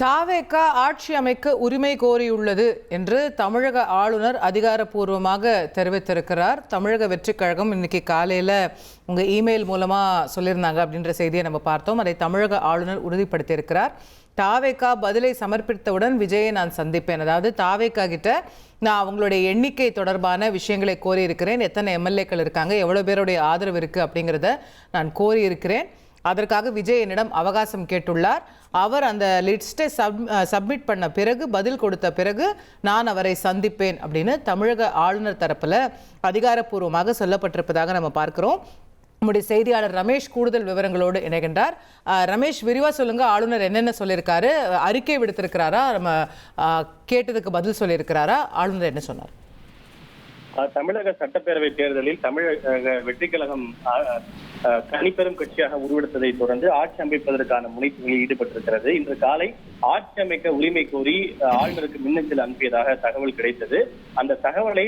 தாவேக ஆட்சி அமைக்க உரிமை கோரியுள்ளது என்று தமிழக ஆளுநர் அதிகாரப்பூர்வமாக தெரிவித்திருக்கிறார். தமிழக வெற்றிக் கழகம் இன்னைக்கு காலையில் உங்கள் இமெயில் மூலமாக சொல்லியிருந்தாங்க அப்படின்ற செய்தியை நம்ம பார்த்தோம். அதை தமிழக ஆளுநர் உறுதிப்படுத்தியிருக்கிறார். தாவேகா பதிலை சமர்ப்பித்தவுடன் விஜயை நான் சந்திப்பேன். அதாவது தாவேகா கிட்ட நான் அவங்களுடைய எண்ணிக்கை தொடர்பான விஷயங்களை கோரியிருக்கிறேன். எத்தனை எம்எல்ஏக்கள் இருக்காங்க, எவ்வளோ பேருடைய ஆதரவு இருக்குது அப்படிங்கிறத நான் கோரியிருக்கிறேன். அதற்காக விஜய் என்னிடம் அவகாசம் கேட்டுள்ளார். அவர் அந்த லிஸ்ட்டை சப்மிட் பண்ண பிறகு, பதில் கொடுத்த பிறகு நான் அவரை சந்திப்பேன் அப்படின்னு தமிழக ஆளுநர் தரப்பில் அதிகாரப்பூர்வமாக சொல்லப்பட்டிருப்பதாக நம்ம பார்க்கிறோம். நம்முடைய செய்தியாளர் ரமேஷ் கூடுதல் விவரங்களோடு இணைகின்றார். ரமேஷ், விரிவா சொல்லுங்க, ஆளுநர் என்னென்ன சொல்லியிருக்காரு? அறிக்கை விடுத்திருக்கிறாரா? நம்ம கேட்டதுக்கு பதில் சொல்லியிருக்கிறாரா? ஆளுநர் என்ன சொன்னார்? தமிழக சட்டப்பேரவை தேர்தலில் தமிழக வெற்றி கழகம் தனிப்பெரும் கட்சியாக உருவெடுத்ததை தொடர்ந்து ஆட்சி அமைப்பதற்கான முனைப்புகளில் ஈடுபட்டிருக்கிறது. இன்று காலை ஆட்சி அமைக்க உரிமை கோரி ஆளுநருக்கு மின்னஞ்சல் அனுப்பியதாக தகவல் கிடைத்தது. அந்த தகவலை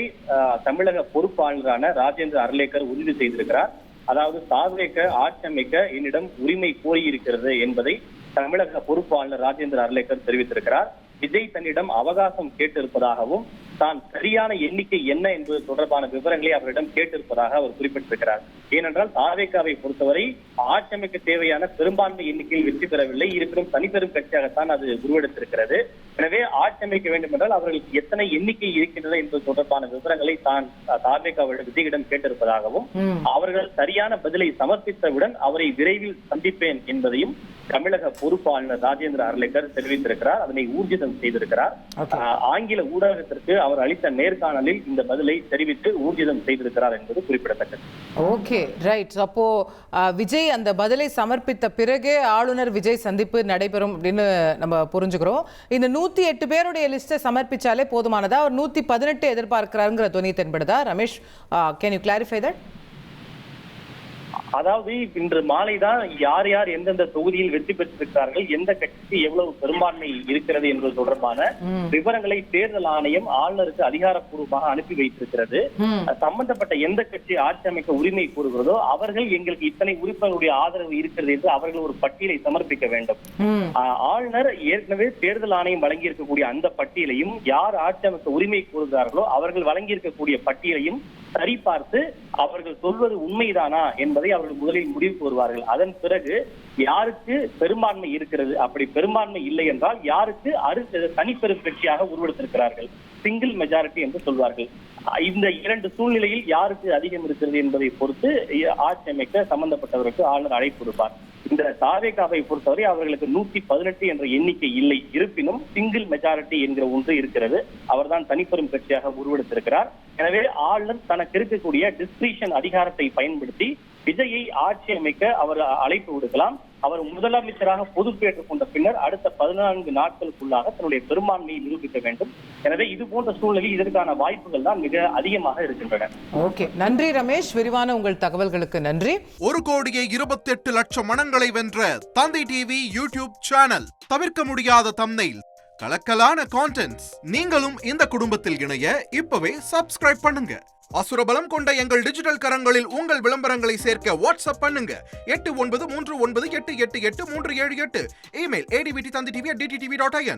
தமிழக பொறுப்பு ஆளுநரான ராஜேந்திர அர்லேக்கர் உறுதி செய்திருக்கிறார். அதாவது தாவேக ஆட்சி அமைக்க என்னிடம் உரிமை கோரியிருக்கிறது என்பதை தமிழக பொறுப்பு ஆளுநர் ராஜேந்திர அர்லேக்கர் தெரிவித்திருக்கிறார். விஜய் தன்னிடம் அவகாசம் கேட்டிருப்பதாகவும் தான் சரியான எண்ணிக்கை என்ன என்பது தொடர்பான விவரங்களை அவரிடம் கேட்டிருப்பதாக அவர் குறிப்பிட்டிருக்கிறார். ஏனென்றால் தாவேகாவை பொறுத்தவரை ஆட்சி அமைக்க தேவையான பெரும்பான்மை எண்ணிக்கையில் வெற்றி பெறவில்லை. இருப்பினும் தனிப்பெரும் கட்சியாகத்தான் அது உருவெடுத்திருக்கிறது. எனவே ஆட்சி அமைக்க வேண்டும் என்றால் அவர்களுக்கு எத்தனை எண்ணிக்கை இருக்கின்றது என்பது தொடர்பான விவரங்களை தான் தாவேகாவிடம் விஜயிடம் கேட்டிருப்பதாகவும் அவர்கள் சரியான பதிலை சமர்ப்பித்தவுடன் அவரை விரைவில் சந்திப்பேன் என்பதையும் தமிழக பொறுப்பு ஆளுநர் ராஜேந்திர அர்லேக்கர் தெரிவித்திருக்கிறார். அதனை ஊர்ஜிதம் செய்திருக்கிறார். ஆங்கில ஊடகத்திற்கு அவர் அளித்த நேர்காணலில் இந்த பதிலை தெரிவித்து ஊர்ஜிதம் செய்திருக்கிறார் என்பது குறிப்பிடத்தக்கது. Okay, right. அப்போ விஜய் அந்த பதிலை சமர்ப்பித்த பிறகே ஆளுநர் விஜய் சந்திப்பு நடைபெறும் அப்படின்னு நம்ம புரிஞ்சுக்கிறோம். இந்த 108 பேருடைய லிஸ்ட்டை சமர்ப்பிச்சாலே போதுமானதா? அவர் 118 எதிர்பார்க்கிறாருங்கிற துணி தென்படுதா? Ramesh, can you clarify that? அதாவது இன்று மாலைதான் யார் யார் எந்தெந்த தொகுதியில் வெற்றி பெற்றிருக்கிறார்கள், எந்த கட்சிக்கு எவ்வளவு பெரும்பான்மை இருக்கிறது என்பது தொடர்பான விவரங்களை தேர்தல் ஆணையம் ஆளுநருக்கு அதிகாரப்பூர்வமாக அனுப்பி வைத்திருக்கிறது. சம்பந்தப்பட்ட எந்த கட்சி ஆட்சி அமைக்க உரிமை கூறுகிறதோ அவர்கள் எங்களுக்கு இத்தனை உறுப்பினர்களுடைய ஆதரவு இருக்கிறது என்று அவர்கள் ஒரு பட்டியலை சமர்ப்பிக்க வேண்டும். ஆளுநர் ஏற்கனவே தேர்தல் ஆணையம் வழங்கி இருக்கக்கூடிய அந்த பட்டியலையும் யார் ஆட்சி அமைக்க உரிமை கூறுகிறார்களோ அவர்கள் வழங்கி இருக்கக்கூடிய பட்டியலையும் சரிபார்த்து அவர்கள் சொல்வது உண்மைதானா என்பதை அவர்கள் முதலில் முடிவுக்கு வருவார்கள். அதன் பிறகு யாருக்கு பெரும்பான்மை இருக்கிறது, அப்படி பெரும்பான்மை இல்லை என்றால் யாருக்கு தனிப்பெரும் கட்சியாக உருவெடுத்திருக்கிறார்கள், சிங்கிள் மெஜாரிட்டி என்று சொல்வார்கள். இந்த இரண்டு சூழ்நிலையில் யாருக்கு அதிகம் இருக்கிறது என்பதை பொறுத்து ஆட்சி அமைக்க சம்பந்தப்பட்டவருக்கு ஆளுநர் அழைப்பு கொடுப்பார். இந்த தாவேகாவை பொறுத்தவரை அவர்களுக்கு 118 என்ற எண்ணிக்கை இல்லை. இருப்பினும் சிங்கிள் மெஜாரிட்டி என்கிற ஒன்று இருக்கிறது. அவர்தான் தனிப்பெரும் கட்சியாக உருவெடுத்திருக்கிறார். எனவே ஆளுநர் தனக்கு இருக்கக்கூடிய டிஸ்கிரிஷன் அதிகாரத்தை பயன்படுத்தி விஜயை ஆட்சி அமைக்க அவர் அழைப்பு விடுக்கலாம். அவர் முதலமைச்சராக பொறுப்பேற்றுக் கொண்ட பின்னர் அடுத்த 14 நாட்களுக்குள்ளாக தன்னுடைய பெரும்பான்மையை நிரூபிக்க வேண்டும். எனவே இது போன்ற சூழ்நிலையில் இதற்கான வாய்ப்புகள் தான் மிக அதிகமாக இருக்கின்றன. ஓகே, நன்றி ரமேஷ், விரிவான உங்கள் தகவல்களுக்கு நன்றி. 1,28,00,000 மனங்களை வென்ற தந்தை டிவி யூடியூப் சேனல். தவிர்க்க முடியாத தம்ப்நெயில், கலக்கலான கான்டென்ட்ஸ். நீங்களும் இந்த குடும்பத்தில் இணைய இப்பவே சப்ஸ்கிரைப் பண்ணுங்க. அசுரபலம் கொண்ட எங்கள் டிஜிட்டல் கரங்களில் உங்கள் விளம்பரங்களை சேர்க்க வாட்ஸ்அப் பண்ணுங்க. 8939888838. Email advttv@dttv.in.